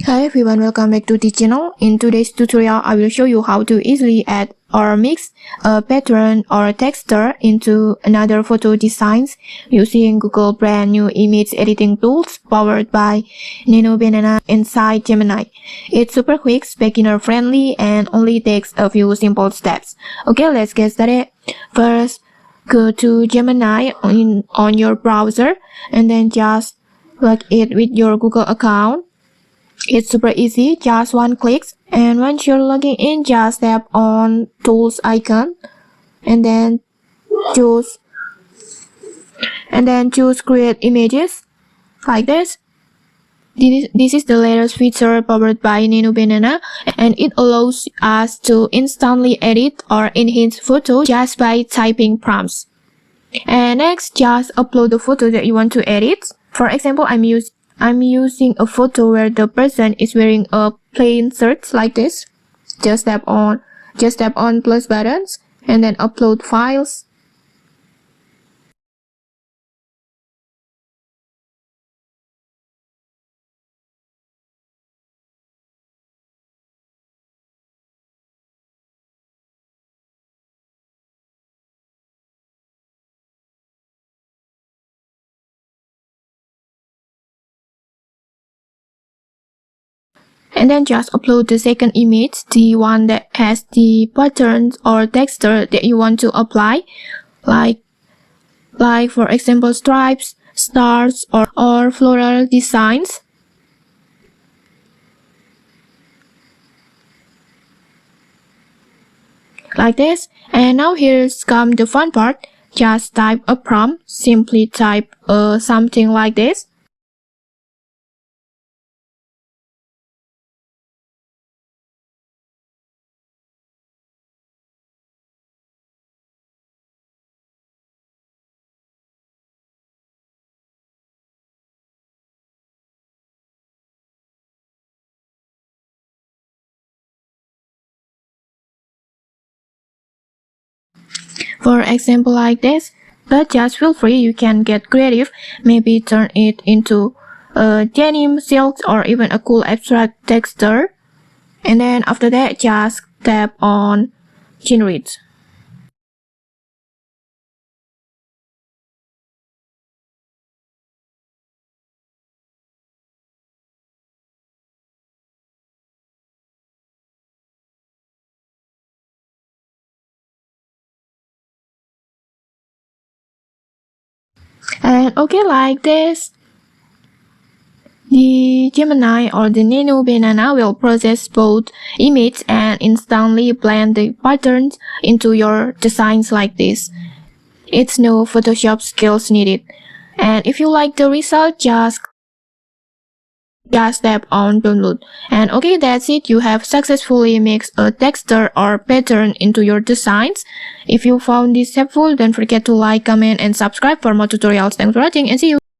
Hi everyone, welcome back to the channel. In today's tutorial, I will show you how to easily add or mix a pattern or texture into another photo designs using Google brand new image editing tools powered by Nanon Banana inside Gemini. It's super quick, beginner friendly, and only takes a few simple steps. Okay, let's get started. First, go to Gemini on your browser and then just log it with your Google account. It's super easy, just one click, and once you're logging in, just tap on tools icon and then choose create images like this. This is the latest feature powered by Nanon Banana, and it allows us to instantly edit or enhance photos just by typing prompts. And next, just upload the photo that you want to edit. For example, I'm using a photo where the person is wearing a plain shirt like this. Just tap on plus buttons and then upload files. And then just upload the second image, the one that has the patterns or texture that you want to apply, like for example stripes, stars, or floral designs. Like this. And now here's come the fun part. Just type a prompt, simply type something like this. For example like this, but just feel free, you can get creative, maybe turn it into a denim, silk, or even a cool abstract texture. And then after that, just tap on generate. And okay, like this, the Gemini or the Nanon Banana will process both image and instantly blend the patterns into your designs like this. It's no Photoshop skills needed. And if you like the result, just tap on download. And okay, that's it. You have successfully mixed a texture or pattern into your designs. If you found this helpful, don't forget to like, comment, and subscribe for more tutorials. Thanks for watching and see you.